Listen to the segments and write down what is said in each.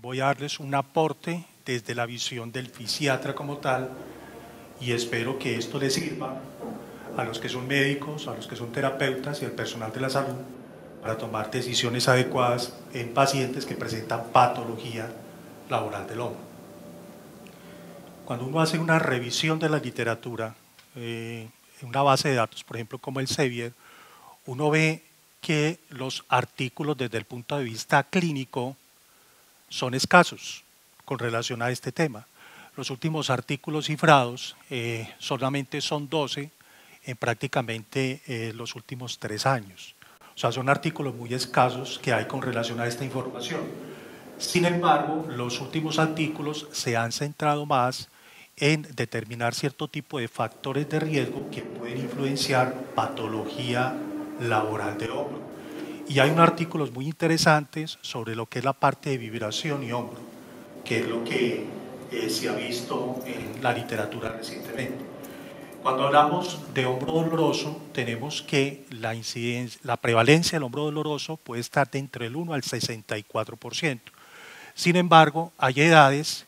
voy a darles un aporte desde la visión del fisiatra como tal y espero que esto les sirva a los que son médicos, a los que son terapeutas y al personal de la salud para tomar decisiones adecuadas en pacientes que presentan patología laboral del hombro. Cuando uno hace una revisión de la literatura, en una base de datos, por ejemplo, como el Sevier, uno ve que los artículos desde el punto de vista clínico son escasos con relación a este tema. Los últimos artículos cifrados solamente son 12 en prácticamente los últimos 3 años. O sea, son artículos muy escasos que hay con relación a esta información. Sin embargo, los últimos artículos se han centrado más en determinar cierto tipo de factores de riesgo que pueden influenciar patología laboral del hombro. Y hay unos artículos muy interesantes sobre lo que es la parte de vibración y hombro, que es lo que se ha visto en la literatura recientemente. Cuando hablamos de hombro doloroso, tenemos que la prevalencia del hombro doloroso puede estar de entre el 1 al 64%. Sin embargo, hay edades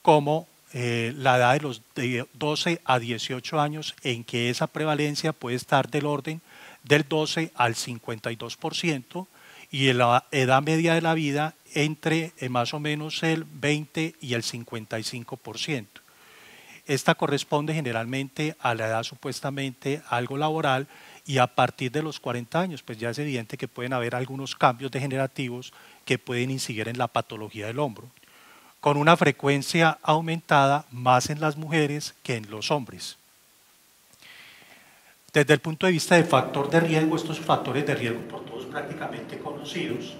como la edad de los de 12 a 18 años en que esa prevalencia puede estar del orden del 12 al 52% y en la edad media de la vida entre más o menos el 20 y el 55%. Esta corresponde generalmente a la edad supuestamente algo laboral y a partir de los 40 años, pues ya es evidente que pueden haber algunos cambios degenerativos que pueden incidir en la patología del hombro, con una frecuencia aumentada más en las mujeres que en los hombres. Desde el punto de vista de factor de riesgo, estos factores de riesgo por todos prácticamente conocidos,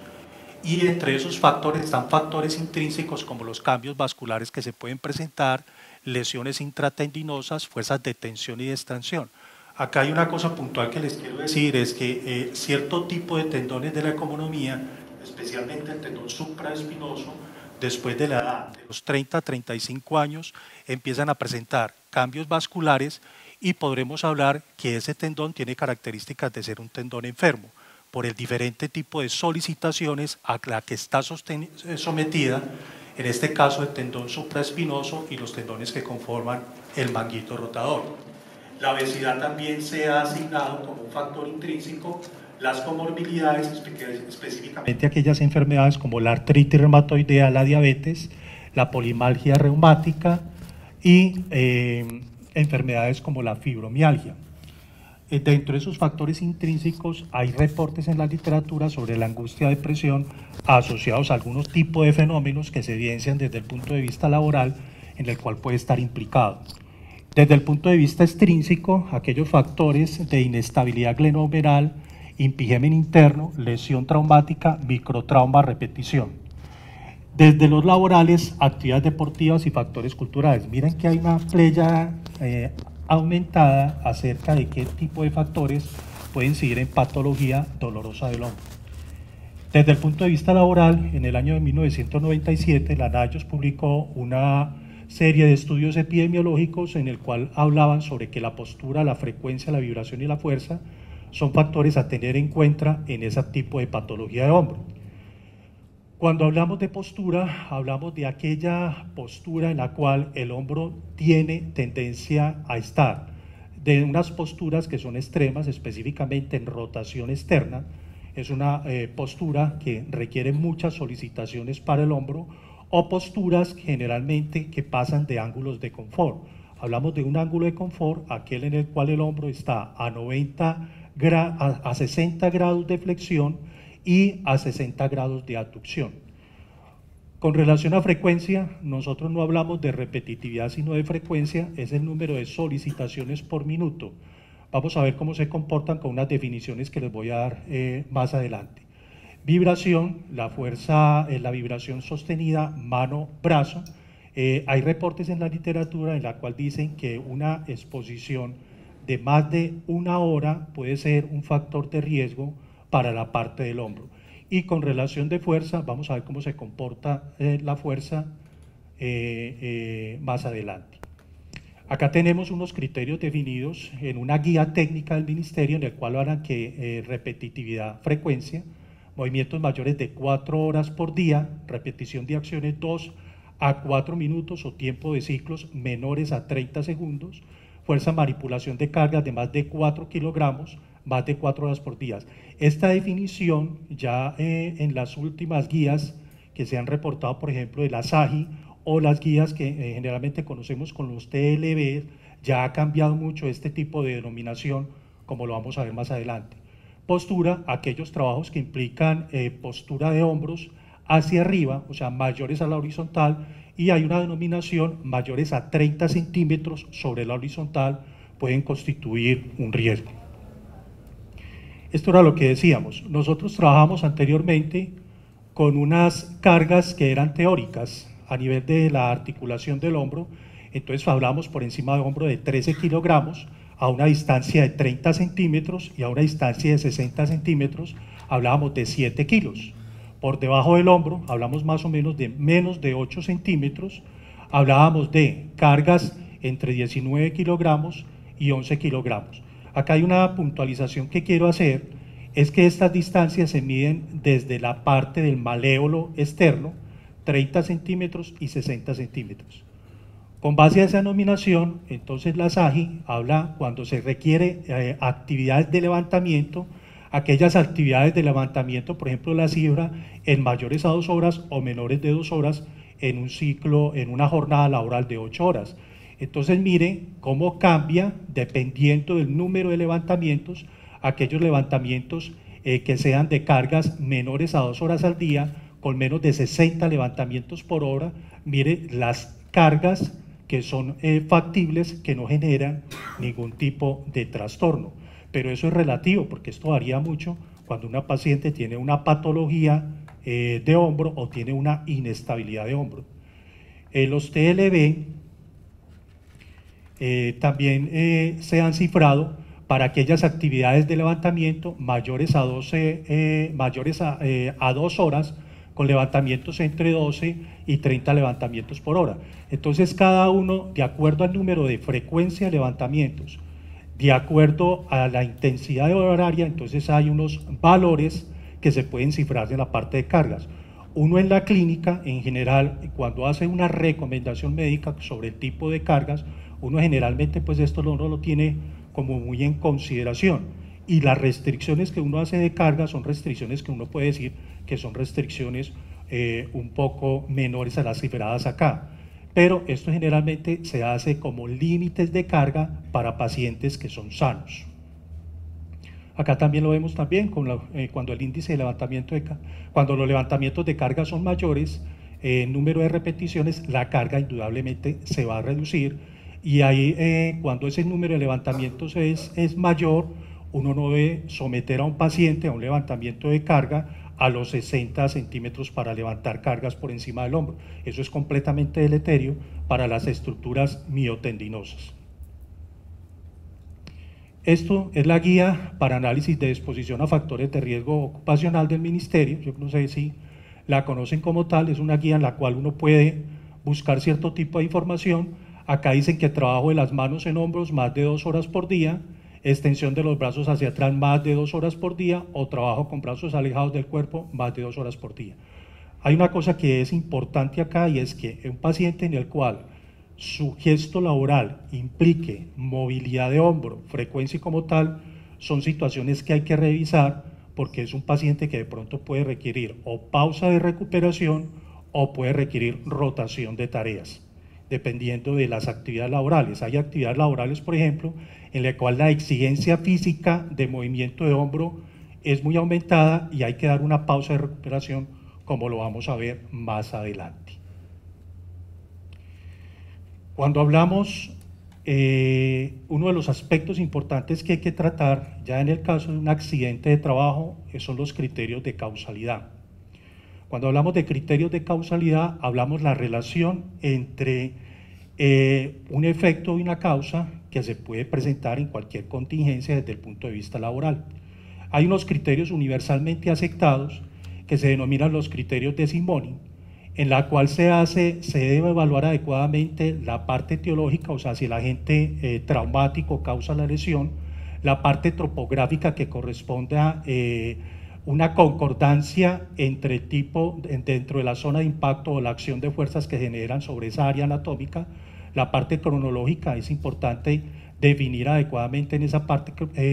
y entre esos factores están factores intrínsecos como los cambios vasculares que se pueden presentar, lesiones intratendinosas, fuerzas de tensión y de extensión. Acá hay una cosa puntual que les quiero decir, es que cierto tipo de tendones de la economía, especialmente el tendón supraespinoso, después de la edad de los 30 a 35 años, empiezan a presentar cambios vasculares y podremos hablar que ese tendón tiene características de ser un tendón enfermo por el diferente tipo de solicitaciones a la que está sometida, en este caso el tendón supraespinoso y los tendones que conforman el manguito rotador. La obesidad también se ha asignado como un factor intrínseco, las comorbilidades, específicamente aquellas enfermedades como la artritis reumatoidea, la diabetes, la polimalgia reumática y enfermedades como la fibromialgia. Dentro de esos factores intrínsecos hay reportes en la literatura sobre la angustia y depresión asociados a algunos tipos de fenómenos que se evidencian desde el punto de vista laboral en el cual puede estar implicado. Desde el punto de vista extrínseco, aquellos factores de inestabilidad glenohumeral, impigemen interno, lesión traumática, microtrauma, repetición. Desde los laborales, actividades deportivas y factores culturales. Miren que hay una playa aumentada acerca de qué tipo de factores pueden incidir en patología dolorosa del hombro. Desde el punto de vista laboral, en el año de 1997, la NIOSH publicó una serie de estudios epidemiológicos en el cual hablaban sobre que la postura, la frecuencia, la vibración y la fuerza son factores a tener en cuenta en ese tipo de patología de hombro. Cuando hablamos de postura, hablamos de aquella postura en la cual el hombro tiene tendencia a estar, de unas posturas que son extremas, específicamente en rotación externa. Es una postura que requiere muchas solicitaciones para el hombro, o posturas generalmente que pasan de ángulos de confort. Hablamos de un ángulo de confort, aquel en el cual el hombro está a 60 grados de flexión y a 60 grados de abducción. Con relación a frecuencia, nosotros no hablamos de repetitividad sino de frecuencia, es el número de solicitaciones por minuto. Vamos a ver cómo se comportan con unas definiciones que les voy a dar más adelante. Vibración, la fuerza, la vibración sostenida mano-brazo. Hay reportes en la literatura en la cual dicen que una exposición de más de 1 hora puede ser un factor de riesgo para la parte del hombro. Y con relación de fuerza, vamos a ver cómo se comporta la fuerza más adelante. Acá tenemos unos criterios definidos en una guía técnica del Ministerio en el cual hablan que repetitividad, frecuencia, movimientos mayores de 4 horas por día, repetición de acciones 2 a 4 minutos o tiempo de ciclos menores a 30 segundos, fuerza manipulación de cargas de más de 4 kilogramos, más de 4 horas por día. Esta definición ya en las últimas guías que se han reportado, por ejemplo, de la SAGI o las guías que generalmente conocemos con los TLB, ya ha cambiado mucho este tipo de denominación, como lo vamos a ver más adelante. Postura, aquellos trabajos que implican postura de hombros hacia arriba, o sea, mayores a la horizontal, y hay una denominación mayores a 30 centímetros sobre la horizontal, pueden constituir un riesgo. Esto era lo que decíamos. Nosotros trabajamos anteriormente con unas cargas que eran teóricas a nivel de la articulación del hombro, entonces hablamos por encima del hombro de 13 kilogramos, a una distancia de 30 centímetros y a una distancia de 60 centímetros hablábamos de 7 kilos. Por debajo del hombro hablamos más o menos de menos de 8 centímetros, hablábamos de cargas entre 19 kilogramos y 11 kilogramos. Acá hay una puntualización que quiero hacer, es que estas distancias se miden desde la parte del maléolo externo, 30 centímetros y 60 centímetros. Con base a esa denominación, entonces la SAGI habla cuando se requiere actividades de levantamiento, aquellas actividades de levantamiento, por ejemplo la cifra, en mayores a 2 horas o menores de 2 horas en un ciclo, en una jornada laboral de 8 horas. Entonces mire cómo cambia dependiendo del número de levantamientos, aquellos levantamientos que sean de cargas menores a 2 horas al día, con menos de 60 levantamientos por hora, mire las cargas que son factibles, que no generan ningún tipo de trastorno. Pero eso es relativo, porque esto varía mucho cuando una paciente tiene una patología de hombro o tiene una inestabilidad de hombro. Los TLB también se han cifrado para aquellas actividades de levantamiento mayores a 2 horas, con levantamientos entre 12 y 30 levantamientos por hora. Entonces cada uno, de acuerdo al número de frecuencia de levantamientos, de acuerdo a la intensidad horaria, entonces hay unos valores que se pueden cifrar en la parte de cargas. Uno en la clínica, en general, cuando hace una recomendación médica sobre el tipo de cargas, uno generalmente pues esto no lo tiene como muy en consideración. Y las restricciones que uno hace de carga son restricciones que uno puede decir que son restricciones un poco menores a las cifradas acá. Pero esto generalmente se hace como límites de carga para pacientes que son sanos. Acá también lo vemos también cuando el índice de levantamiento cuando los levantamientos de carga son mayores, el número de repeticiones, la carga indudablemente se va a reducir, y ahí cuando ese número de levantamientos es mayor, uno no debe someter a un paciente a un levantamiento de carga a los 60 centímetros para levantar cargas por encima del hombro. Eso es completamente deleterio para las estructuras miotendinosas. Esto es la guía para análisis de exposición a factores de riesgo ocupacional del Ministerio. Yo no sé si la conocen como tal, es una guía en la cual uno puede buscar cierto tipo de información. Acá dicen que trabajo de las manos en hombros más de 2 horas por día, extensión de los brazos hacia atrás más de 2 horas por día, o trabajo con brazos alejados del cuerpo más de 2 horas por día. Hay una cosa que es importante acá, y es que un paciente en el cual su gesto laboral implique movilidad de hombro, frecuencia y como tal, son situaciones que hay que revisar, porque es un paciente que de pronto puede requerir o pausa de recuperación o puede requerir rotación de tareas, dependiendo de las actividades laborales. Hay actividades laborales, por ejemplo, en la cual la exigencia física de movimiento de hombro es muy aumentada y hay que dar una pausa de recuperación, como lo vamos a ver más adelante. Cuando hablamos, uno de los aspectos importantes que hay que tratar, ya en el caso de un accidente de trabajo, son los criterios de causalidad. Cuando hablamos de criterios de causalidad, hablamos la relación entre un efecto y una causa que se puede presentar en cualquier contingencia desde el punto de vista laboral. Hay unos criterios universalmente aceptados que se denominan los criterios de Simoni, en la cual se debe evaluar adecuadamente la parte etiológica, o sea, si el agente traumático causa la lesión, la parte topográfica que corresponde a una concordancia entre dentro de la zona de impacto o la acción de fuerzas que generan sobre esa área anatómica. La parte cronológica es importante definir adecuadamente en esa parte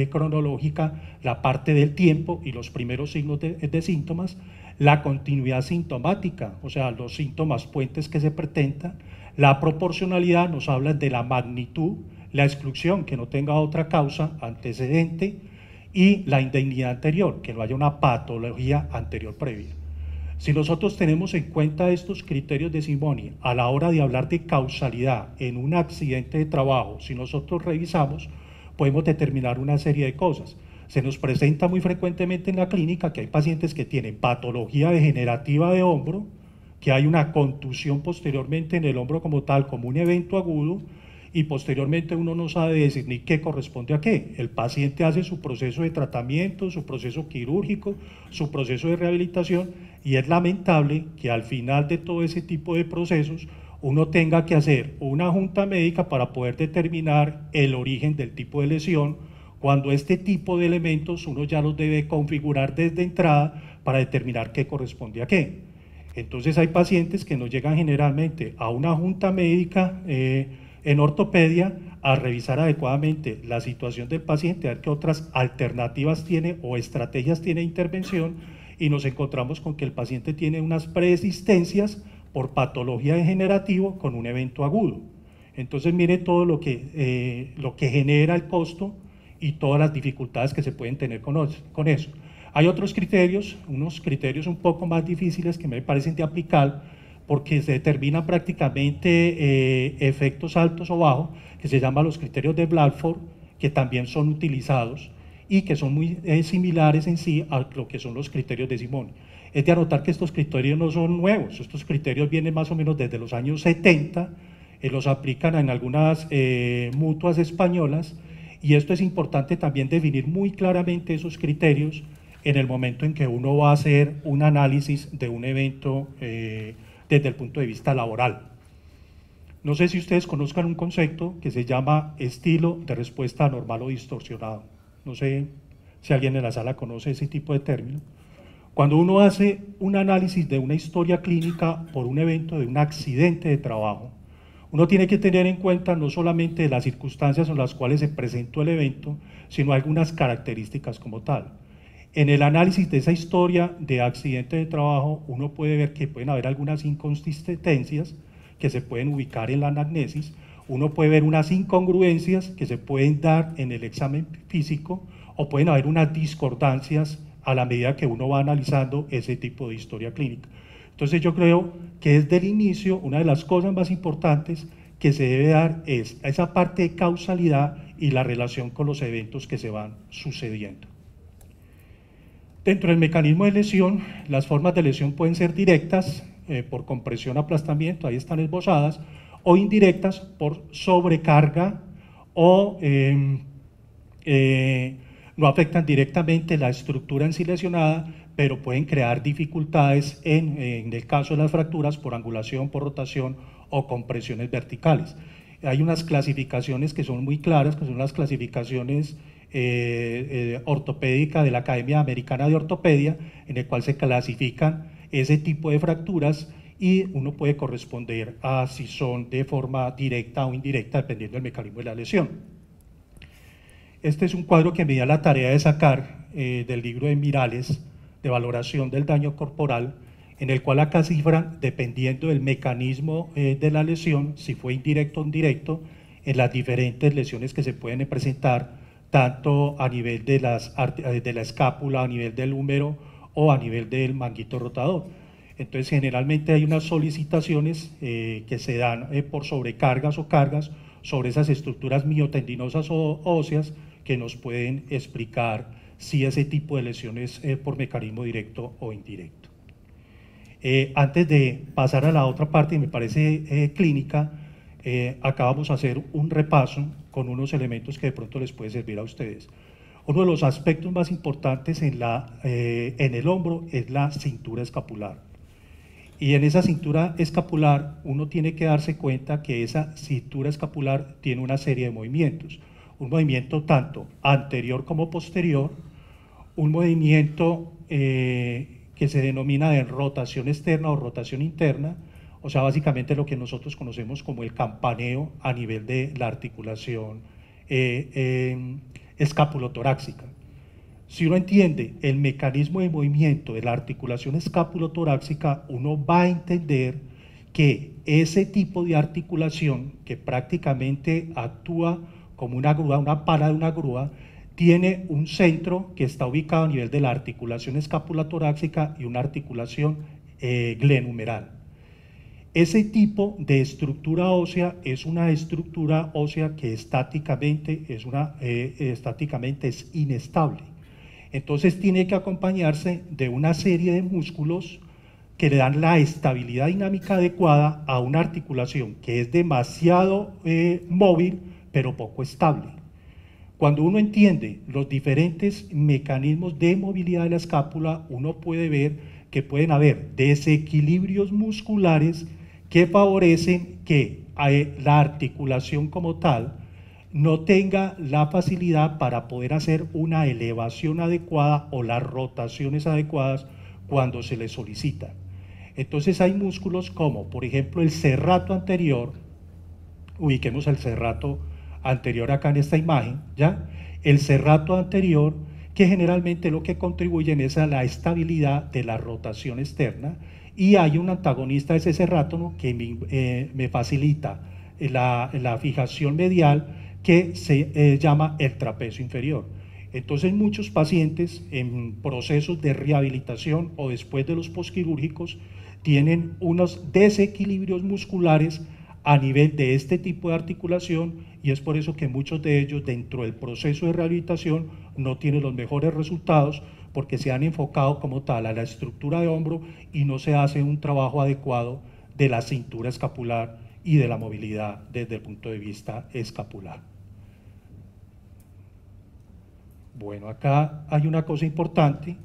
cronológica la parte del tiempo y los primeros signos de síntomas, la continuidad sintomática, o sea, los síntomas puentes que se presentan, la proporcionalidad nos habla de la magnitud, la exclusión, que no tenga otra causa antecedente, y la indemnidad anterior, que no haya una patología anterior previa. Si nosotros tenemos en cuenta estos criterios de Simoni a la hora de hablar de causalidad en un accidente de trabajo, si nosotros revisamos, podemos determinar una serie de cosas. Se nos presenta muy frecuentemente en la clínica que hay pacientes que tienen patología degenerativa de hombro, que hay una contusión posteriormente en el hombro como tal, como un evento agudo, y posteriormente uno no sabe decir ni qué corresponde a qué. El paciente hace su proceso de tratamiento, su proceso quirúrgico, su proceso de rehabilitación, y es lamentable que al final de todo ese tipo de procesos uno tenga que hacer una junta médica para poder determinar el origen del tipo de lesión, cuando este tipo de elementos uno ya los debe configurar desde entrada para determinar qué corresponde a qué. Entonces hay pacientes que nos llegan generalmente a una junta médica en ortopedia a revisar adecuadamente la situación del paciente, a ver qué otras alternativas tiene o estrategias tiene de intervención, y nos encontramos con que el paciente tiene unas preexistencias por patología degenerativa con un evento agudo. Entonces mire todo lo que genera el costo y todas las dificultades que se pueden tener con eso. Hay otros criterios, unos criterios un poco más difíciles que me parecen de aplicar, porque se determinan prácticamente efectos altos o bajos, que se llaman los criterios de Bradford, que también son utilizados y que son muy similares en sí a lo que son los criterios de Simoni. Es de anotar que estos criterios no son nuevos, estos criterios vienen más o menos desde los años 70, los aplican en algunas mutuas españolas, y esto es importante también definir muy claramente esos criterios en el momento en que uno va a hacer un análisis de un evento desde el punto de vista laboral. No sé si ustedes conozcan un concepto que se llama estilo de respuesta anormal o distorsionado. No sé si alguien en la sala conoce ese tipo de término. Cuando uno hace un análisis de una historia clínica por un evento de un accidente de trabajo, uno tiene que tener en cuenta no solamente las circunstancias en las cuales se presentó el evento, sino algunas características como tal. En el análisis de esa historia de accidente de trabajo, uno puede ver que pueden haber algunas inconsistencias que se pueden ubicar en la anamnesis, uno puede ver unas incongruencias que se pueden dar en el examen físico, o pueden haber unas discordancias a la medida que uno va analizando ese tipo de historia clínica. Entonces yo creo que desde el inicio una de las cosas más importantes que se debe dar es esa parte de causalidad y la relación con los eventos que se van sucediendo. Dentro del mecanismo de lesión, las formas de lesión pueden ser directas, por compresión, aplastamiento, ahí están esbozadas, o indirectas por sobrecarga, o no afectan directamente la estructura en sí lesionada, pero pueden crear dificultades en el caso de las fracturas por angulación, por rotación o compresiones verticales. Hay unas clasificaciones que son muy claras, que son las clasificaciones ortopédicas de la Academia Americana de Ortopedia, en el cual se clasifican ese tipo de fracturas, y uno puede corresponder a si son de forma directa o indirecta, dependiendo del mecanismo de la lesión. Este es un cuadro que me dio la tarea de sacar del libro de Mirales, de valoración del daño corporal, en el cual acá cifran, dependiendo del mecanismo de la lesión, si fue indirecto o indirecto, en las diferentes lesiones que se pueden presentar, tanto a nivel de la escápula, a nivel del húmero o a nivel del manguito rotador. Entonces, generalmente hay unas solicitaciones que se dan por sobrecargas o cargas sobre esas estructuras miotendinosas o óseas, que nos pueden explicar si ese tipo de lesiones es por mecanismo directo o indirecto. Antes de pasar a la otra parte, y me parece clínica, acá vamos a hacer un repaso con unos elementos que de pronto les puede servir a ustedes. Uno de los aspectos más importantes en el hombro es la cintura escapular. Y en esa cintura escapular uno tiene que darse cuenta que esa cintura escapular tiene una serie de movimientos. Un movimiento tanto anterior como posterior, un movimiento que se denomina de rotación externa o rotación interna, o sea, básicamente lo que nosotros conocemos como el campaneo a nivel de la articulación escapulotorácica. Si uno entiende el mecanismo de movimiento de la articulación escapulotorácica, uno va a entender que ese tipo de articulación, que prácticamente actúa como una grúa, una pala de una grúa, tiene un centro que está ubicado a nivel de la articulación escapulotorácica y una articulación glenumeral. Ese tipo de estructura ósea es una estructura ósea que estáticamente es inestable. Entonces tiene que acompañarse de una serie de músculos que le dan la estabilidad dinámica adecuada a una articulación que es demasiado móvil, pero poco estable. Cuando uno entiende los diferentes mecanismos de movilidad de la escápula, uno puede ver que pueden haber desequilibrios musculares que favorecen que la articulación como tal no tenga la facilidad para poder hacer una elevación adecuada o las rotaciones adecuadas cuando se le solicita. Entonces hay músculos como, por ejemplo, el serrato anterior, ubiquemos el serrato anterior acá en esta imagen, ¿ya? El serrato anterior, que generalmente lo que contribuyen es a la estabilidad de la rotación externa, y hay un antagonista de ese serrato, ¿no?, que me facilita la fijación medial, que se llama el trapecio inferior. Entonces muchos pacientes en procesos de rehabilitación o después de los postquirúrgicos tienen unos desequilibrios musculares a nivel de este tipo de articulación, y es por eso que muchos de ellos dentro del proceso de rehabilitación no tienen los mejores resultados, porque se han enfocado como tal a la estructura de hombro y no se hace un trabajo adecuado de la cintura escapular y de la movilidad desde el punto de vista escapular. Bueno, acá hay una cosa importante.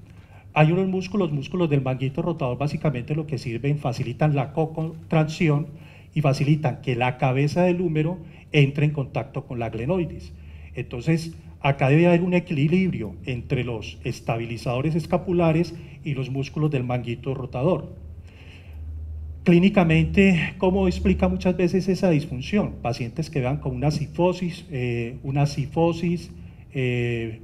Hay unos músculos del manguito rotador, básicamente lo que sirven, facilitan la cocontracción y facilitan que la cabeza del húmero entre en contacto con la glenoides. Entonces, acá debe haber un equilibrio entre los estabilizadores escapulares y los músculos del manguito rotador. Clínicamente, ¿cómo explica muchas veces esa disfunción? Pacientes que vean con una sifosis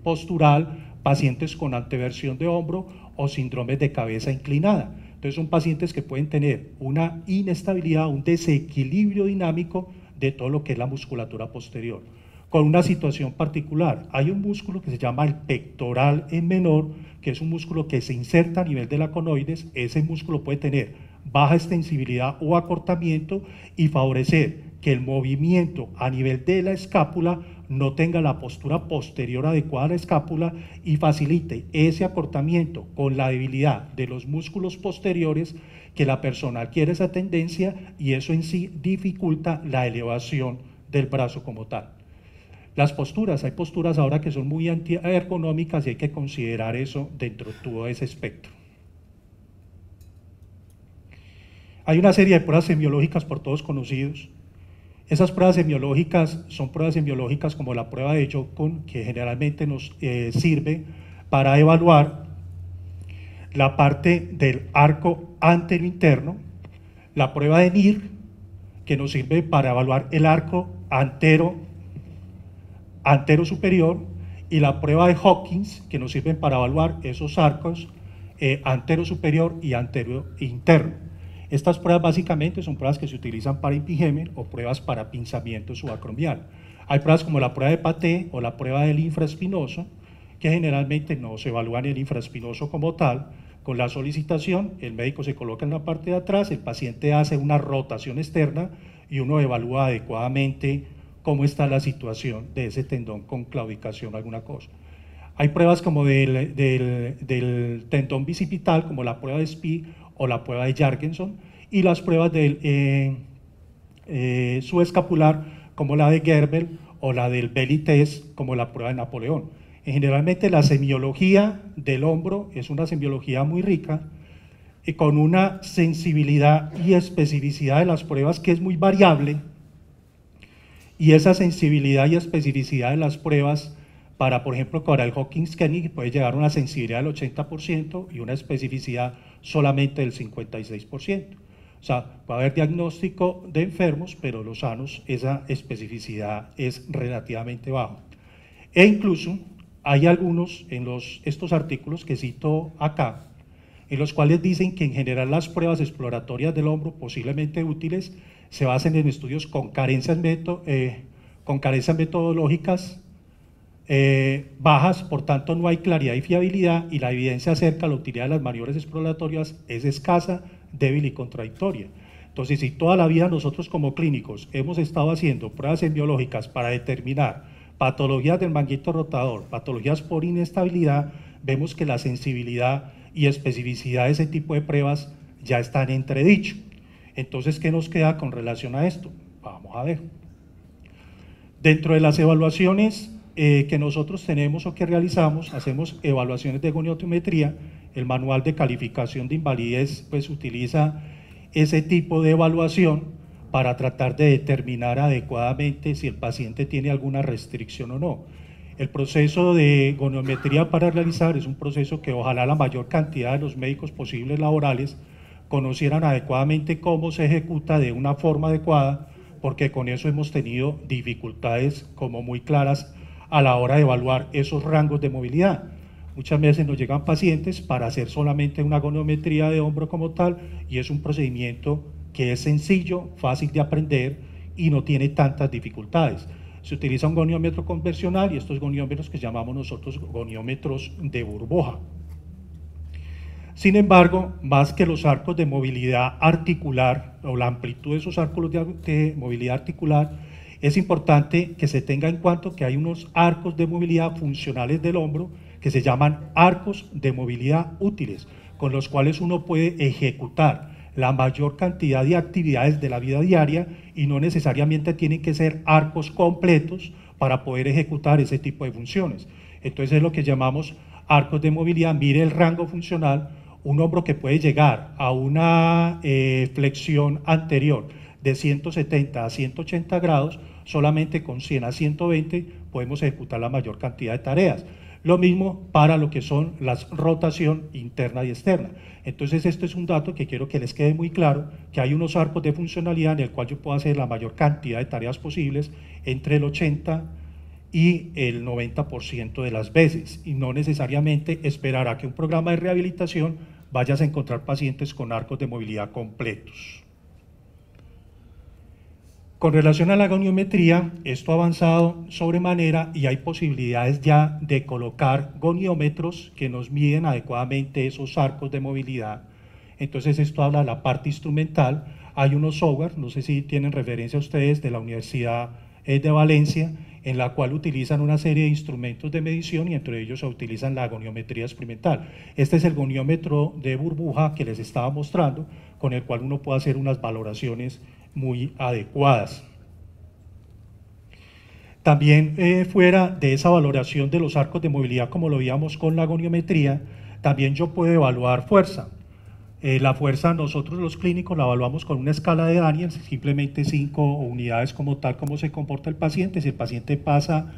postural, pacientes con anteversión de hombro o síndromes de cabeza inclinada. Entonces son pacientes que pueden tener una inestabilidad, un desequilibrio dinámico de todo lo que es la musculatura posterior. Con una situación particular, hay un músculo que se llama el pectoral en menor, que es un músculo que se inserta a nivel de la conoides. Ese músculo puede tener baja extensibilidad o acortamiento y favorecer que el movimiento a nivel de la escápula no tenga la postura posterior adecuada a la escápula y facilite ese acortamiento con la debilidad de los músculos posteriores, que la persona adquiere esa tendencia y eso en sí dificulta la elevación del brazo como tal. Las posturas, hay posturas ahora que son muy antiergonómicas y hay que considerar eso dentro de todo ese espectro. Hay una serie de pruebas semiológicas por todos conocidos. Esas pruebas semiológicas son pruebas semiológicas como la prueba de Jocon, que generalmente nos sirve para evaluar la parte del arco antero interno, la prueba de Neer, que nos sirve para evaluar el arco antero superior, y la prueba de Hawkins, que nos sirve para evaluar esos arcos antero superior y antero interno. Estas pruebas básicamente son pruebas que se utilizan para Impingement o pruebas para pinzamiento subacromial. Hay pruebas como la prueba de Paté o la prueba del infraespinoso, que generalmente no se evalúan el infraespinoso como tal. Con la solicitación, el médico se coloca en la parte de atrás, el paciente hace una rotación externa y uno evalúa adecuadamente cómo está la situación de ese tendón con claudicación o alguna cosa. Hay pruebas como del tendón bicipital, como la prueba de SPI o la prueba de Jorgensen, y las pruebas del subescapular, como la de Gerber o la del belly test, como la prueba de Napoleón. Generalmente la semiología del hombro es una semiología muy rica, y con una sensibilidad y especificidad de las pruebas que es muy variable, y esa sensibilidad y especificidad de las pruebas para, por ejemplo, para el Hawkins-Kennedy puede llegar a una sensibilidad del 80% y una especificidad solamente del 56%. O sea, va a haber diagnóstico de enfermos, pero los sanos, esa especificidad es relativamente baja. E incluso hay algunos en estos artículos que cito acá, en los cuales dicen que en general las pruebas exploratorias del hombro posiblemente útiles se basen en estudios con carencias metodológicas bajas, por tanto no hay claridad y fiabilidad, y la evidencia acerca de la utilidad de las maniobras exploratorias es escasa, débil y contradictoria. Entonces, si toda la vida nosotros como clínicos hemos estado haciendo pruebas biológicas para determinar patologías del manguito rotador, patologías por inestabilidad, vemos que la sensibilidad y especificidad de ese tipo de pruebas ya están en entredicho. Entonces, ¿qué nos queda con relación a esto? Vamos a ver. Dentro de las evaluaciones que nosotros tenemos o que realizamos, hacemos evaluaciones de goniometría. El manual de calificación de invalidez pues utiliza ese tipo de evaluación para tratar de determinar adecuadamente si el paciente tiene alguna restricción o no. El proceso de goniometría para realizar es un proceso que ojalá la mayor cantidad de los médicos posibles laborales conocieran adecuadamente cómo se ejecuta de una forma adecuada, porque con eso hemos tenido dificultades como muy claras a la hora de evaluar esos rangos de movilidad. Muchas veces nos llegan pacientes para hacer solamente una goniometría de hombro como tal, y es un procedimiento que es sencillo, fácil de aprender y no tiene tantas dificultades. Se utiliza un goniómetro convencional y estos goniómetros que llamamos nosotros goniómetros de burbuja. Sin embargo, más que los arcos de movilidad articular o la amplitud de esos arcos de movilidad articular, es importante que se tenga en cuenta que hay unos arcos de movilidad funcionales del hombro que se llaman arcos de movilidad útiles, con los cuales uno puede ejecutar la mayor cantidad de actividades de la vida diaria y no necesariamente tienen que ser arcos completos para poder ejecutar ese tipo de funciones. Entonces es lo que llamamos arcos de movilidad. Mire el rango funcional, un hombro que puede llegar a una flexión anterior de 170 a 180 grados, solamente con 100 a 120 podemos ejecutar la mayor cantidad de tareas. Lo mismo para lo que son las rotación interna y externa. Entonces esto es un dato que quiero que les quede muy claro, que hay unos arcos de funcionalidad en el cual yo puedo hacer la mayor cantidad de tareas posibles entre el 80 y el 90% de las veces, y no necesariamente esperar a que un programa de rehabilitación vayas a encontrar pacientes con arcos de movilidad completos. Con relación a la goniometría, esto ha avanzado sobremanera y hay posibilidades ya de colocar goniómetros que nos miden adecuadamente esos arcos de movilidad. Entonces esto habla de la parte instrumental. Hay unos software, no sé si tienen referencia ustedes, de la Universidad de Valencia, en la cual utilizan una serie de instrumentos de medición y entre ellos se utilizan la goniometría experimental. Este es el goniómetro de burbuja que les estaba mostrando, con el cual uno puede hacer unas valoraciones muy adecuadas. También fuera de esa valoración de los arcos de movilidad, como lo veíamos con la goniometría, también yo puedo evaluar fuerza. La fuerza nosotros los clínicos la evaluamos con una escala de Daniels, simplemente 5 unidades como tal, como se comporta el paciente. Si el paciente pasa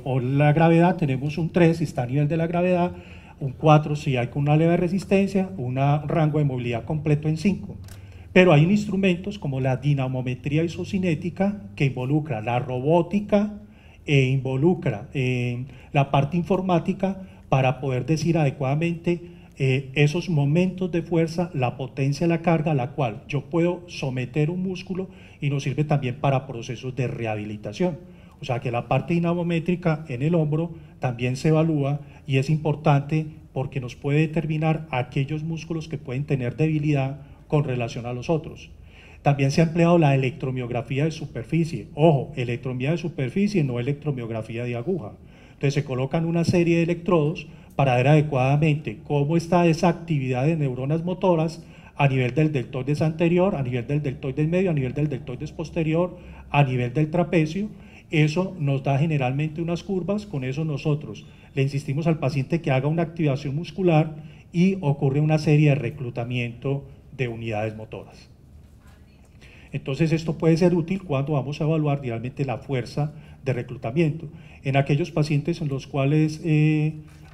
o la gravedad, tenemos un 3 si está a nivel de la gravedad, un 4 si hay con una leve resistencia, un rango de movilidad completo en 5. Pero hay instrumentos como la dinamometría isocinética que involucra la robótica e involucra la parte informática para poder decir adecuadamente esos momentos de fuerza, la potencia de la carga, la cual yo puedo someter un músculo y nos sirve también para procesos de rehabilitación. O sea que la parte dinamométrica en el hombro también se evalúa y es importante porque nos puede determinar aquellos músculos que pueden tener debilidad con relación a los otros. También se ha empleado la electromiografía de superficie. Ojo, electromiografía de superficie, no electromiografía de aguja. Entonces se colocan una serie de electrodos para ver adecuadamente cómo está esa actividad de neuronas motoras a nivel del deltoides anterior, a nivel del deltoides medio, a nivel del deltoides posterior, a nivel del trapecio. Eso nos da generalmente unas curvas, con eso nosotros le insistimos al paciente que haga una activación muscular y ocurre una serie de reclutamiento de unidades motoras. Entonces esto puede ser útil cuando vamos a evaluar realmente la fuerza de reclutamiento. En aquellos pacientes en los cuales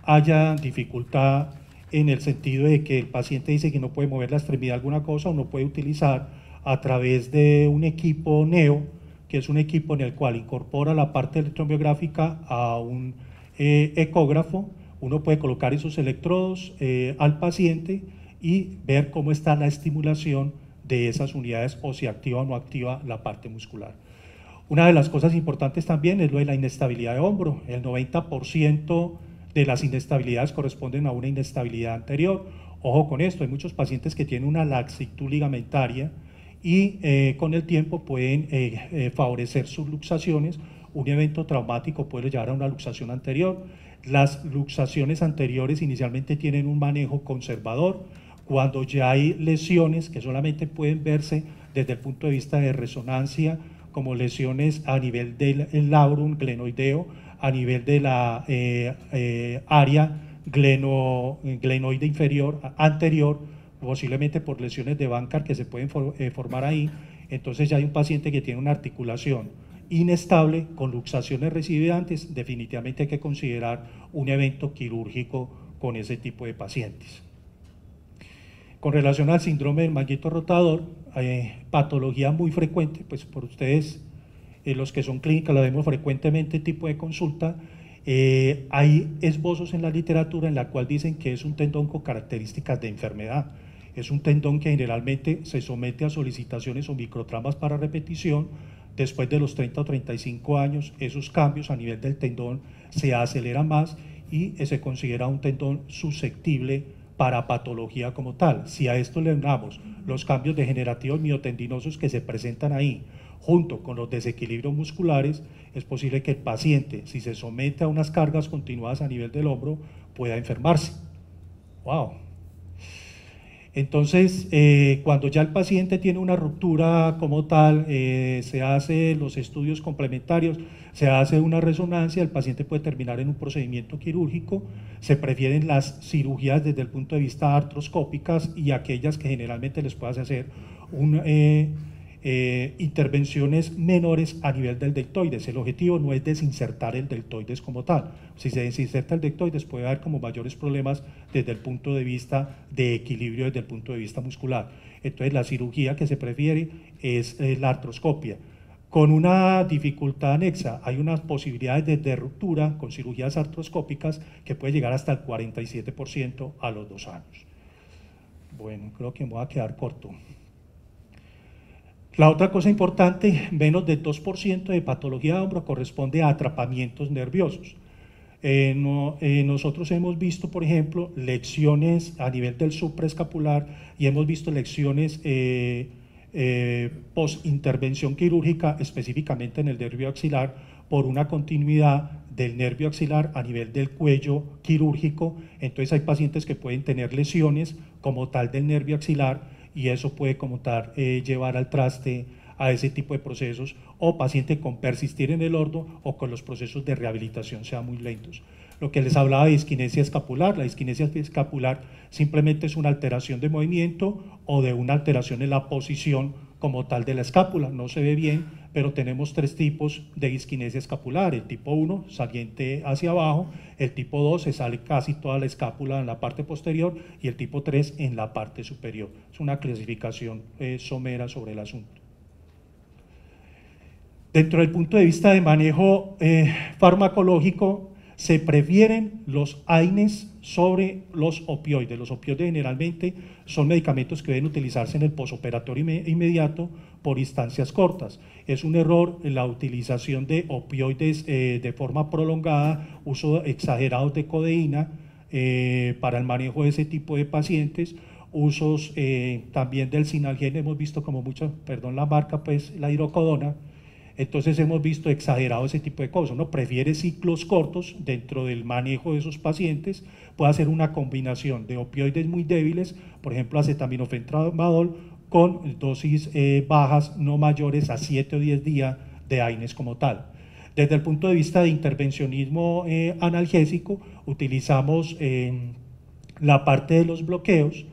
haya dificultad en el sentido de que el paciente dice que no puede mover la extremidad alguna cosa o no puede utilizar, a través de un equipo NEO, que es un equipo en el cual incorpora la parte electromiográfica a un ecógrafo, uno puede colocar esos electrodos al paciente y ver cómo está la estimulación de esas unidades o si activa o no activa la parte muscular. Una de las cosas importantes también es lo de la inestabilidad de hombro. El 90% de las inestabilidades corresponden a una inestabilidad anterior. Ojo con esto, hay muchos pacientes que tienen una laxitud ligamentaria y con el tiempo pueden favorecer sus luxaciones. Un evento traumático puede llevar a una luxación anterior. Las luxaciones anteriores inicialmente tienen un manejo conservador. Cuando ya hay lesiones que solamente pueden verse desde el punto de vista de resonancia, como lesiones a nivel del labrum glenoideo, a nivel de la área glenoide inferior, anterior, posiblemente por lesiones de Bankart que se pueden formar ahí. Entonces ya hay un paciente que tiene una articulación inestable con luxaciones recidivantes, definitivamente hay que considerar un evento quirúrgico con ese tipo de pacientes. Con relación al síndrome del manguito rotador, patología muy frecuente, pues por ustedes, los que son clínicas, la vemos frecuentemente, tipo de consulta. Hay esbozos en la literatura en la cual dicen que es un tendón con características de enfermedad. Es un tendón que generalmente se somete a solicitaciones o microtramas para repetición. Después de los 30 o 35 años, esos cambios a nivel del tendón se aceleran más y se considera un tendón susceptible para patología como tal. Si a esto le unamos los cambios degenerativos miotendinosos que se presentan ahí, junto con los desequilibrios musculares, es posible que el paciente, si se somete a unas cargas continuadas a nivel del hombro, pueda enfermarse. ¡Wow! Entonces, cuando ya el paciente tiene una ruptura como tal, se hacen los estudios complementarios, se hace una resonancia, el paciente puede terminar en un procedimiento quirúrgico, se prefieren las cirugías desde el punto de vista artroscópicas y aquellas que generalmente les puedas hacer intervenciones menores a nivel del deltoides. El objetivo no es desinsertar el deltoides como tal. Si se desinserta el deltoides puede haber como mayores problemas desde el punto de vista de equilibrio, desde el punto de vista muscular. Entonces la cirugía que se prefiere es la artroscopia. Con una dificultad anexa, hay unas posibilidades de ruptura con cirugías artroscópicas que puede llegar hasta el 47% a los 2 años. Bueno, creo que me voy a quedar corto. La otra cosa importante, menos del 2% de patología de hombro corresponde a atrapamientos nerviosos. Nosotros hemos visto, por ejemplo, lesiones a nivel del supraescapular y hemos visto lesiones post-intervención quirúrgica, específicamente en el nervio axilar, por una continuidad del nervio axilar a nivel del cuello quirúrgico. Entonces hay pacientes que pueden tener lesiones como tal del nervio axilar y eso puede como tal llevar al traste a ese tipo de procesos, o paciente con persistir en el orto o con los procesos de rehabilitación sean muy lentos. Lo que les hablaba de disquinesia escapular, la disquinesia escapular simplemente es una alteración de movimiento o de una alteración en la posición como tal de la escápula, no se ve bien, pero tenemos 3 tipos de disquinesia escapular, el tipo 1 saliente hacia abajo, el tipo 2 se sale casi toda la escápula en la parte posterior y el tipo 3 en la parte superior. Es una clasificación somera sobre el asunto. Dentro del punto de vista de manejo farmacológico, se prefieren los AINES sobre los opioides. Los opioides generalmente son medicamentos que deben utilizarse en el posoperatorio inmediato por instancias cortas. Es un error la utilización de opioides de forma prolongada, uso exagerado de codeína para el manejo de ese tipo de pacientes, usos también del Sinalgen, hemos visto como mucho, perdón la marca, pues la hidrocodona. Entonces hemos visto exagerado ese tipo de cosas. Uno prefiere ciclos cortos dentro del manejo de esos pacientes, puede hacer una combinación de opioides muy débiles, por ejemplo acetaminofén-tramadol, con dosis bajas no mayores a 7 o 10 días de AINES como tal. Desde el punto de vista de intervencionismo analgésico, utilizamos la parte de los bloqueos,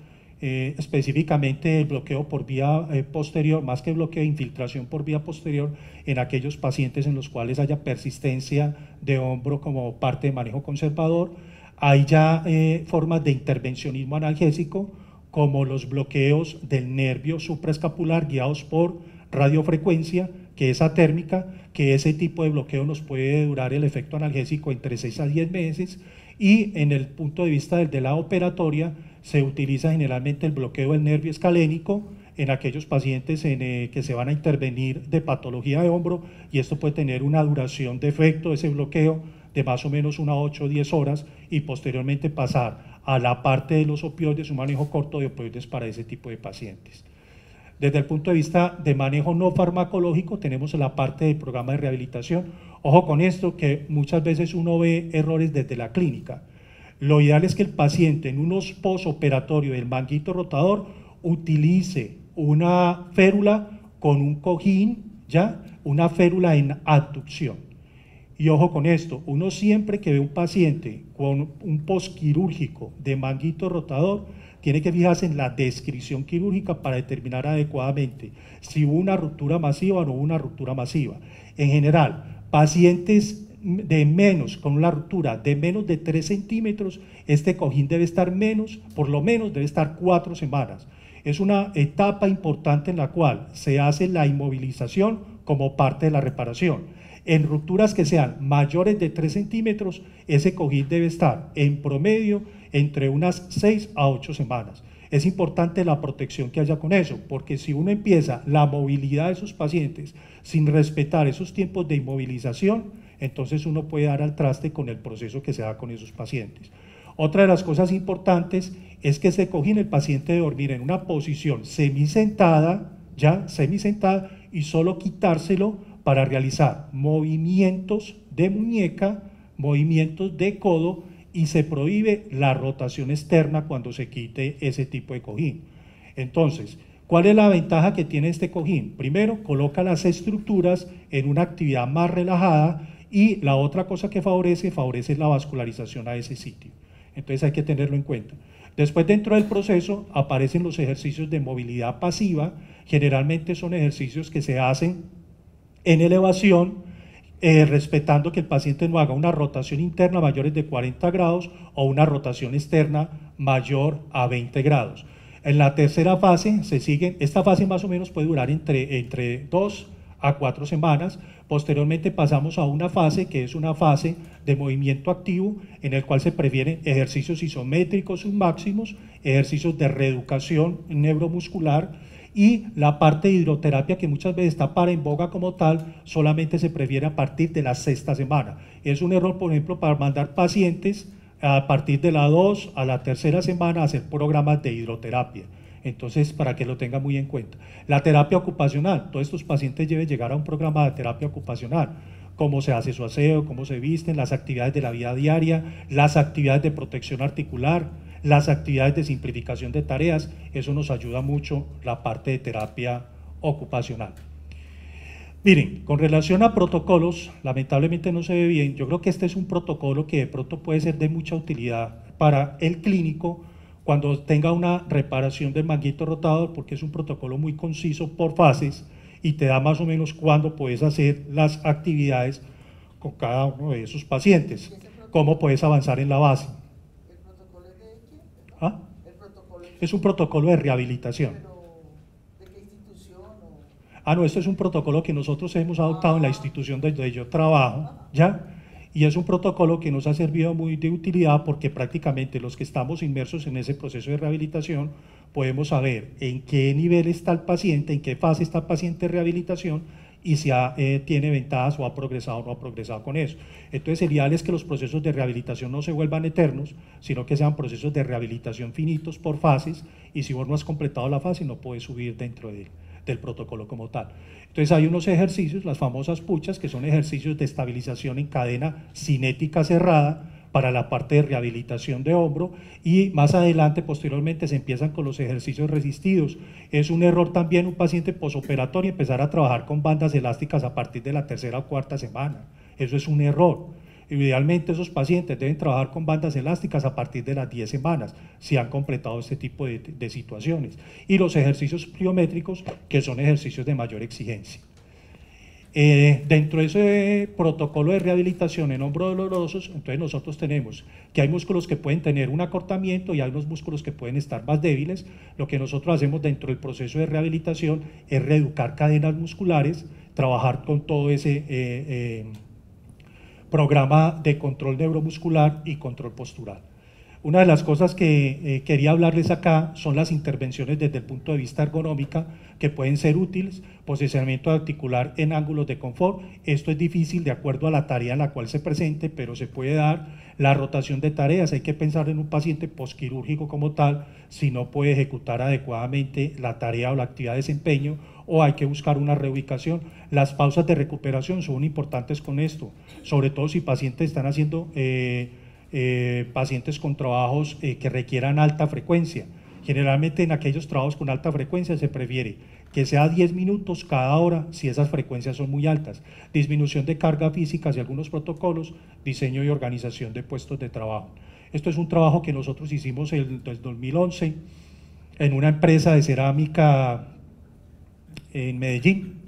específicamente el bloqueo por vía posterior, más que bloqueo, infiltración por vía posterior en aquellos pacientes en los cuales haya persistencia de hombro como parte de manejo conservador. Hay ya formas de intervencionismo analgésico, como los bloqueos del nervio supraescapular guiados por radiofrecuencia, que es atérmica, que ese tipo de bloqueo nos puede durar el efecto analgésico entre 6 a 10 meses, y en el punto de vista de la operatoria se utiliza generalmente el bloqueo del nervio escalénico en aquellos pacientes que se van a intervenir de patología de hombro, y esto puede tener una duración de efecto de ese bloqueo de más o menos unas 8 o 10 horas, y posteriormente pasar a la parte de los opioides, un manejo corto de opioides para ese tipo de pacientes. Desde el punto de vista de manejo no farmacológico, tenemos la parte del programa de rehabilitación. Ojo con esto, que muchas veces uno ve errores desde la clínica. Lo ideal es que el paciente en unos postoperatorio del manguito rotador utilice una férula con un cojín, ¿ya? Una férula en abducción. Y ojo con esto, uno siempre que ve un paciente con un postquirúrgico de manguito rotador, tiene que fijarse en la descripción quirúrgica para determinar adecuadamente si hubo una ruptura masiva o no hubo una ruptura masiva. En general, pacientes de menos, con una ruptura de menos de 3 centímetros, este cojín debe estar menos, por lo menos debe estar 4 semanas. Es una etapa importante en la cual se hace la inmovilización como parte de la reparación. En rupturas que sean mayores de 3 centímetros, ese cojín debe estar en promedio entre unas 6 a 8 semanas. Es importante la protección que haya con eso, porque si uno empieza la movilidad de esos pacientes sin respetar esos tiempos de inmovilización, entonces uno puede dar al traste con el proceso que se da con esos pacientes. Otra de las cosas importantes es que ese cojín el paciente debe dormir en una posición semisentada, ya semisentada, y solo quitárselo para realizar movimientos de muñeca, movimientos de codo, y se prohíbe la rotación externa cuando se quite ese tipo de cojín. Entonces, ¿cuál es la ventaja que tiene este cojín? Primero, coloca las estructuras en una actividad más relajada, y la otra cosa que favorece la vascularización a ese sitio. Entonces hay que tenerlo en cuenta. Después, dentro del proceso aparecen los ejercicios de movilidad pasiva. Generalmente son ejercicios que se hacen en elevación, respetando que el paciente no haga una rotación interna mayores de 40 grados o una rotación externa mayor a 20 grados. En la tercera fase se siguen, esta fase más o menos puede durar entre 2 a 4 semanas. Posteriormente pasamos a una fase que es una fase de movimiento activo, en el cual se prefieren ejercicios isométricos submáximos, ejercicios de reeducación neuromuscular, y la parte de hidroterapia, que muchas veces está para en boga como tal, solamente se prefiere a partir de la 6ª semana. Es un error, por ejemplo, para mandar pacientes a partir de la 2 a la 3ª semana a hacer programas de hidroterapia. Entonces, para que lo tenga muy en cuenta. La terapia ocupacional, todos estos pacientes deben llegar a un programa de terapia ocupacional. Cómo se hace su aseo, cómo se visten, las actividades de la vida diaria, las actividades de protección articular, las actividades de simplificación de tareas. Eso nos ayuda mucho la parte de terapia ocupacional. Miren, con relación a protocolos, lamentablemente no se ve bien. Yo creo que este es un protocolo que de pronto puede ser de mucha utilidad para el clínico cuando tenga una reparación del manguito rotador, porque es un protocolo muy conciso por fases y te da más o menos cuándo puedes hacer las actividades con cada uno de esos pacientes, cómo puedes avanzar en la base. ¿El protocolo es de qué? ¿Ah? ¿El protocolo Es un protocolo de rehabilitación. ¿Pero de qué institución? No, esto es un protocolo que nosotros hemos adoptado en la institución donde yo trabajo, ¿ya? Y es un protocolo que nos ha servido muy de utilidad, porque prácticamente los que estamos inmersos en ese proceso de rehabilitación podemos saber en qué nivel está el paciente, en qué fase está el paciente de rehabilitación, y si tiene ventajas o ha progresado o no ha progresado con eso. Entonces, el ideal es que los procesos de rehabilitación no se vuelvan eternos, sino que sean procesos de rehabilitación finitos por fases, y si vos no has completado la fase no puedes subir dentro del protocolo como tal. Entonces hay unos ejercicios, las famosas puchas, que son ejercicios de estabilización en cadena cinética cerrada para la parte de rehabilitación de hombro, y más adelante, posteriormente, se empiezan con los ejercicios resistidos. Es un error también un paciente posoperatorio empezar a trabajar con bandas elásticas a partir de la 3ª o 4ª semana. Eso es un error. Idealmente esos pacientes deben trabajar con bandas elásticas a partir de las 10 semanas, si han completado este tipo de situaciones. Y los ejercicios pliométricos, que son ejercicios de mayor exigencia. Dentro de ese protocolo de rehabilitación en hombros dolorosos, entonces nosotros tenemos que hay músculos que pueden tener un acortamiento y hay unos músculos que pueden estar más débiles. Lo que nosotros hacemos dentro del proceso de rehabilitación es reeducar cadenas musculares, trabajar con todo ese programa de control neuromuscular y control postural. Una de las cosas que quería hablarles acá son las intervenciones desde el punto de vista ergonómica que pueden ser útiles, posicionamiento articular en ángulos de confort. Esto es difícil de acuerdo a la tarea en la cual se presente, pero se puede dar. La rotación de tareas, hay que pensar en un paciente posquirúrgico como tal, si no puede ejecutar adecuadamente la tarea o la actividad de desempeño, o hay que buscar una reubicación. Las pausas de recuperación son importantes con esto, sobre todo si pacientes están haciendo pacientes con trabajos que requieran alta frecuencia. Generalmente en aquellos trabajos con alta frecuencia se prefiere que sea 10 minutos cada hora si esas frecuencias son muy altas. Disminución de carga física y algunos protocolos, diseño y organización de puestos de trabajo. Esto es un trabajo que nosotros hicimos en el 2011 en una empresa de cerámica en Medellín.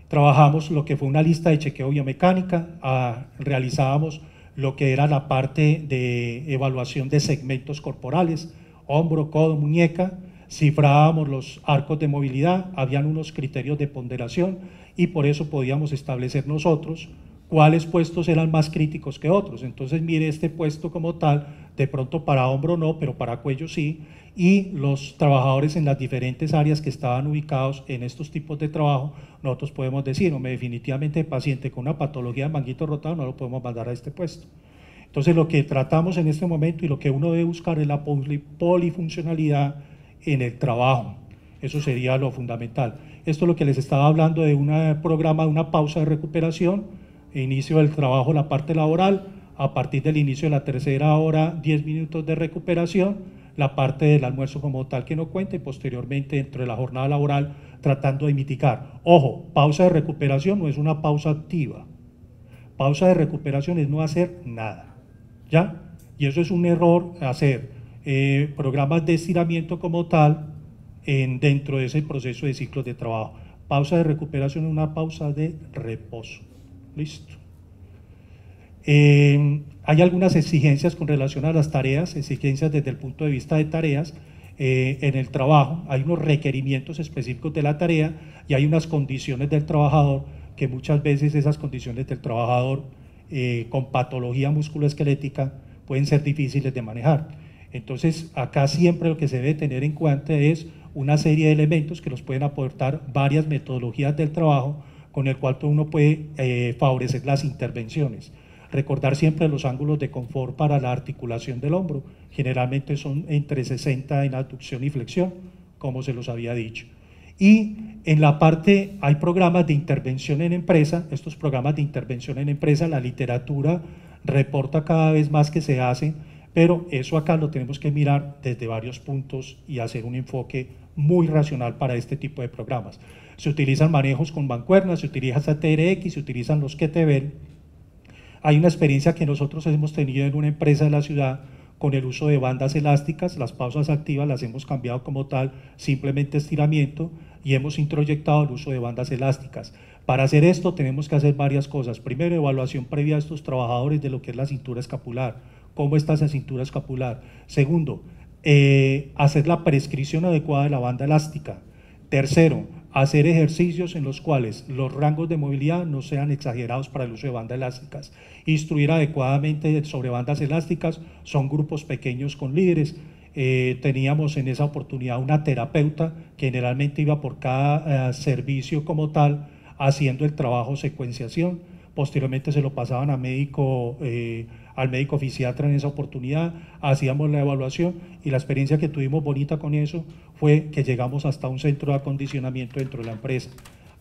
Trabajamos lo que fue una lista de chequeo biomecánica, realizábamos lo que era la parte de evaluación de segmentos corporales, hombro, codo, muñeca, cifrábamos los arcos de movilidad, habían unos criterios de ponderación y por eso podíamos establecer nosotros cuáles puestos eran más críticos que otros. Entonces mire este puesto como tal, de pronto para hombro no, pero para cuello sí, y los trabajadores en las diferentes áreas que estaban ubicados en estos tipos de trabajo, nosotros podemos decir, hombre, definitivamente el paciente con una patología de manguito rotado no lo podemos mandar a este puesto. Entonces lo que tratamos en este momento y lo que uno debe buscar es la polifuncionalidad en el trabajo. Eso sería lo fundamental. Esto es lo que les estaba hablando de un programa, de una pausa de recuperación, inicio del trabajo, la parte laboral, a partir del inicio de la tercera hora, 10 minutos de recuperación, la parte del almuerzo como tal que no cuente, y posteriormente dentro de la jornada laboral tratando de mitigar. Ojo, pausa de recuperación no es una pausa activa. Pausa de recuperación es no hacer nada, ¿ya? Y eso es un error, hacer programas de estiramiento como tal dentro de ese proceso de ciclos de trabajo. Pausa de recuperación es una pausa de reposo. Listo. Hay algunas exigencias con relación a las tareas, exigencias desde el punto de vista de tareas en el trabajo. Hay unos requerimientos específicos de la tarea y hay unas condiciones del trabajador que muchas veces esas condiciones del trabajador con patología musculoesquelética pueden ser difíciles de manejar. Entonces, acá siempre lo que se debe tener en cuenta es una serie de elementos que nos pueden aportar varias metodologías del trabajo con el cual uno puede favorecer las intervenciones. Recordar siempre los ángulos de confort para la articulación del hombro, generalmente son entre 60 en abducción y flexión, como se los había dicho. Y en la parte, hay programas de intervención en empresa, estos programas de intervención en empresa, la literatura reporta cada vez más que se hacen, pero eso acá lo tenemos que mirar desde varios puntos y hacer un enfoque muy racional para este tipo de programas. Se utilizan manejos con mancuernas, se utiliza TRX, se utilizan los Kettlebell. Hay una experiencia que nosotros hemos tenido en una empresa de la ciudad con el uso de bandas elásticas, las pausas activas las hemos cambiado como tal, simplemente estiramiento, y hemos introyectado el uso de bandas elásticas. Para hacer esto tenemos que hacer varias cosas. Primero, evaluación previa a estos trabajadores de lo que es la cintura escapular, cómo está esa cintura escapular. Segundo, hacer la prescripción adecuada de la banda elástica. Tercero, hacer ejercicios en los cuales los rangos de movilidad no sean exagerados para el uso de bandas elásticas. Instruir adecuadamente sobre bandas elásticas, son grupos pequeños con líderes. Teníamos en esa oportunidad una terapeuta que generalmente iba por cada servicio como tal, haciendo el trabajo secuenciación. Posteriormente se lo pasaban a médico, al médico fisiatra en esa oportunidad, hacíamos la evaluación y la experiencia que tuvimos bonita con eso fue que llegamos hasta un centro de acondicionamiento dentro de la empresa,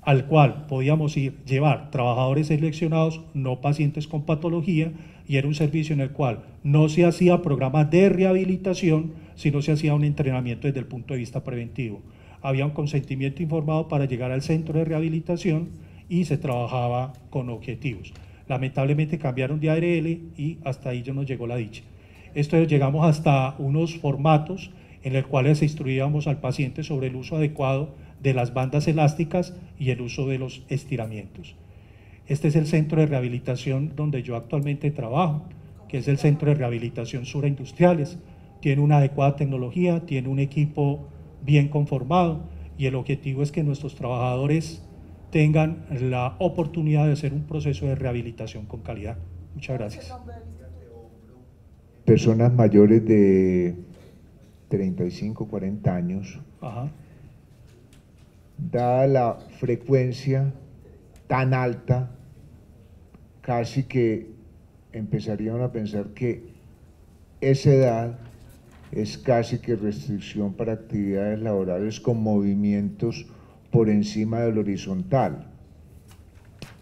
al cual podíamos llevar trabajadores seleccionados, no pacientes con patología, y era un servicio en el cual no se hacía programas de rehabilitación, sino se hacía un entrenamiento desde el punto de vista preventivo. Había un consentimiento informado para llegar al centro de rehabilitación y se trabajaba con objetivos. Lamentablemente cambiaron de ARL y hasta ahí ya nos llegó la dicha. Esto llegamos hasta unos formatos en los cuales instruíamos al paciente sobre el uso adecuado de las bandas elásticas y el uso de los estiramientos. Este es el centro de rehabilitación donde yo actualmente trabajo, que es el Centro de Rehabilitación Sura Industriales. Tiene una adecuada tecnología, tiene un equipo bien conformado y el objetivo es que nuestros trabajadores tengan la oportunidad de hacer un proceso de rehabilitación con calidad. Muchas gracias. Personas mayores de 35, 40 años, Ajá. dada la frecuencia tan alta, casi que empezarían a pensar que esa edad es casi que restricción para actividades laborales con movimientos por encima del horizontal,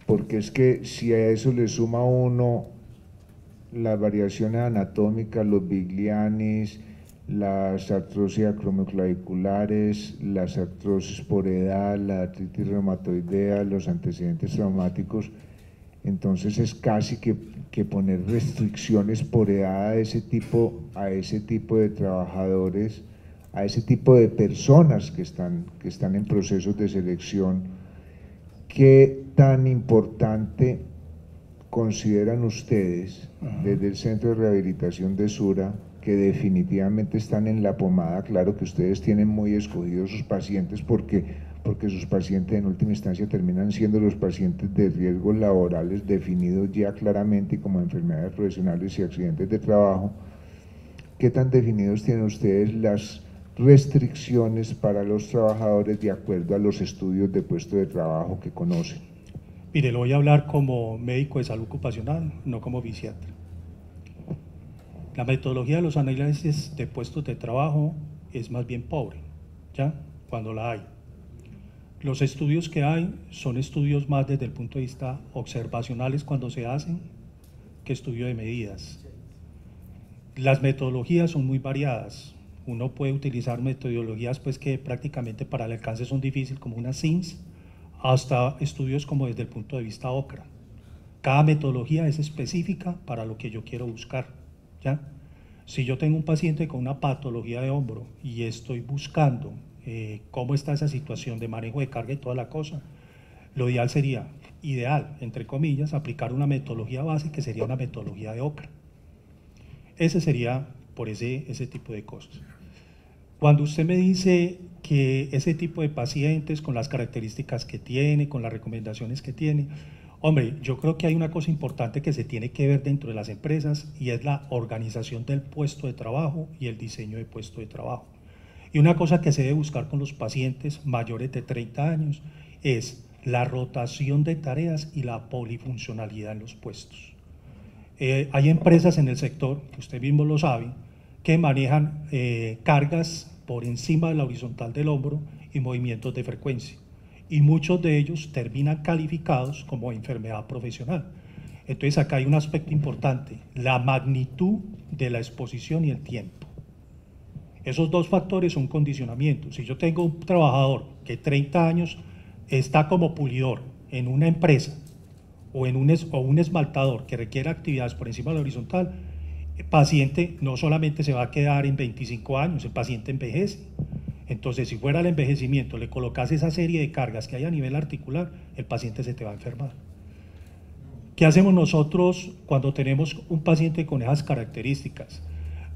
porque es que si a eso le suma uno las variaciones anatómicas, los Biglianis, las artrosis acromioclaviculares, las artrosis por edad, la artritis reumatoidea, los antecedentes traumáticos, entonces es casi que poner restricciones por edad a ese tipo de trabajadores, a ese tipo de personas que están en procesos de selección. ¿Qué tan importante consideran ustedes desde el Centro de Rehabilitación de Sura, que definitivamente están en la pomada? Claro que ustedes tienen muy escogidos sus pacientes porque sus pacientes en última instancia terminan siendo los pacientes de riesgos laborales definidos ya claramente como enfermedades profesionales y accidentes de trabajo. ¿Qué tan definidos tienen ustedes las restricciones para los trabajadores de acuerdo a los estudios de puesto de trabajo que conocen? Mire, lo voy a hablar como médico de salud ocupacional, no como fisiatra. La metodología de los análisis de puestos de trabajo es más bien pobre, ¿ya? Cuando la hay. Los estudios que hay son estudios más desde el punto de vista observacionales cuando se hacen que estudio de medidas. Las metodologías son muy variadas. Uno puede utilizar metodologías pues que prácticamente para el alcance son difíciles, como una SIMS, hasta estudios como desde el punto de vista OCRA. Cada metodología es específica para lo que yo quiero buscar, ¿ya? Si yo tengo un paciente con una patología de hombro y estoy buscando cómo está esa situación de manejo de carga y toda la cosa, lo ideal sería, entre comillas, aplicar una metodología base que sería una metodología de OCRA. Ese sería por ese tipo de cosas. Cuando usted me dice que ese tipo de pacientes con las características que tiene, con las recomendaciones que tiene, hombre, yo creo que hay una cosa importante que se tiene que ver dentro de las empresas y es la organización del puesto de trabajo y el diseño de puesto de trabajo. Y una cosa que se debe buscar con los pacientes mayores de 30 años es la rotación de tareas y la polifuncionalidad en los puestos. Hay empresas en el sector, que usted mismo lo sabe, que manejan cargas por encima de la horizontal del hombro y movimientos de frecuencia. Y muchos de ellos terminan calificados como enfermedad profesional. Entonces acá hay un aspecto importante, la magnitud de la exposición y el tiempo. Esos dos factores son condicionamientos. Si yo tengo un trabajador que 30 años está como pulidor en una empresa o un esmaltador que requiere actividades por encima de la horizontal, el paciente no solamente se va a quedar en 25 años, el paciente envejece. Entonces, si fuera el envejecimiento, le colocas esa serie de cargas que hay a nivel articular, el paciente se te va a enfermar. ¿Qué hacemos nosotros cuando tenemos un paciente con esas características?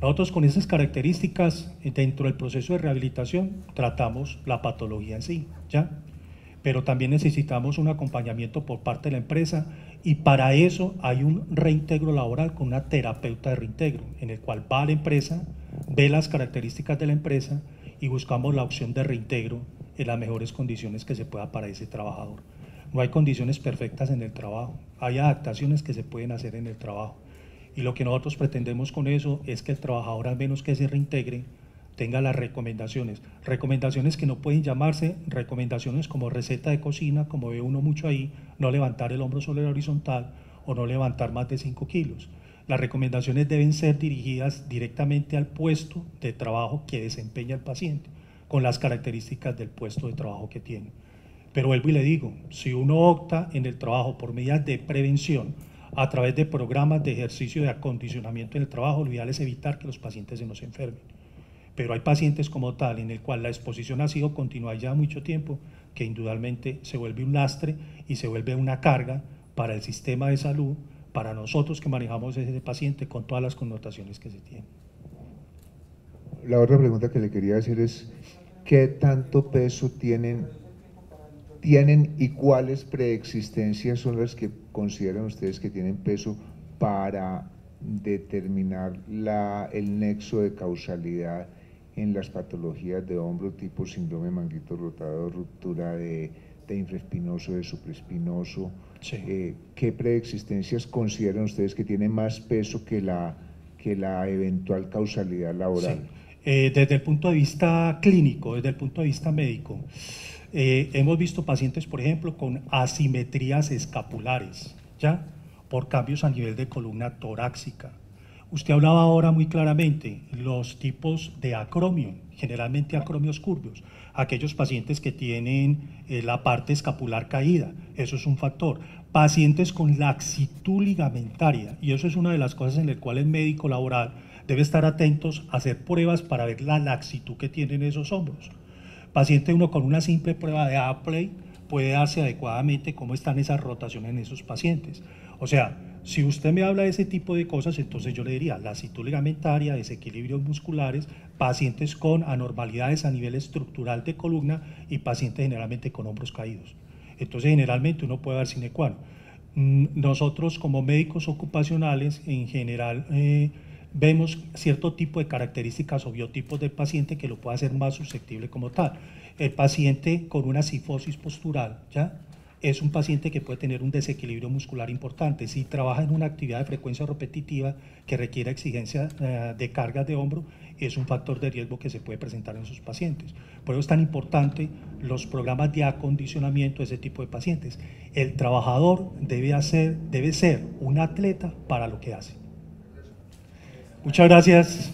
Nosotros con esas características, dentro del proceso de rehabilitación, tratamos la patología en sí, ¿ya? Pero también necesitamos un acompañamiento por parte de la empresa y para eso hay un reintegro laboral con una terapeuta de reintegro, en el cual va a la empresa, ve las características de la empresa y buscamos la opción de reintegro en las mejores condiciones que se pueda para ese trabajador. No hay condiciones perfectas en el trabajo, hay adaptaciones que se pueden hacer en el trabajo. Y lo que nosotros pretendemos con eso es que el trabajador, al menos que se reintegre, tenga las recomendaciones que no pueden llamarse recomendaciones como receta de cocina, como ve uno mucho ahí, no levantar el hombro sobre la horizontal o no levantar más de 5 kilos. Las recomendaciones deben ser dirigidas directamente al puesto de trabajo que desempeña el paciente, con las características del puesto de trabajo que tiene. Pero vuelvo y le digo, si uno opta en el trabajo por medidas de prevención, a través de programas de ejercicio de acondicionamiento en el trabajo. Lo ideal es evitar que los pacientes se nos enfermen. Pero hay pacientes como tal en el cual la exposición ha sido continua ya mucho tiempo, que indudablemente se vuelve un lastre y se vuelve una carga para el sistema de salud, para nosotros que manejamos ese paciente con todas las connotaciones que se tienen. La otra pregunta que le quería hacer es, ¿qué tanto peso tienen y cuáles preexistencias son las que consideran ustedes que tienen peso para determinar el nexo de causalidad en las patologías de hombro tipo síndrome manguito rotador, ruptura de infraespinoso, de supraespinoso? Sí. ¿Qué preexistencias consideran ustedes que tienen más peso que la eventual causalidad laboral? Sí. Desde el punto de vista clínico, desde el punto de vista médico, hemos visto pacientes, por ejemplo, con asimetrías escapulares, ¿ya? Por cambios a nivel de columna torácica. Usted hablaba ahora muy claramente los tipos de acromio, generalmente acromios curvos, aquellos pacientes que tienen la parte escapular caída, eso es un factor. Pacientes con laxitud ligamentaria, y eso es una de las cosas en las cuales el médico laboral debe estar atentos a hacer pruebas para ver la laxitud que tienen esos hombros. Paciente uno con una simple prueba de Apley puede darse adecuadamente cómo están esas rotaciones en esos pacientes. O sea, si usted me habla de ese tipo de cosas, entonces yo le diría laxitud ligamentaria, desequilibrios musculares, pacientes con anormalidades a nivel estructural de columna y pacientes generalmente con hombros caídos. Entonces, generalmente uno puede dar sine qua non. Nosotros como médicos ocupacionales, en general, vemos cierto tipo de características o biotipos del paciente que lo puede hacer más susceptible como tal. El paciente con una cifosis postural, ¿ya? Es un paciente que puede tener un desequilibrio muscular importante. Si trabaja en una actividad de frecuencia repetitiva que requiere exigencia de cargas de hombro, es un factor de riesgo que se puede presentar en esos pacientes. Por eso es tan importante los programas de acondicionamiento de ese tipo de pacientes. El trabajador debe ser un atleta para lo que hace. Muchas gracias.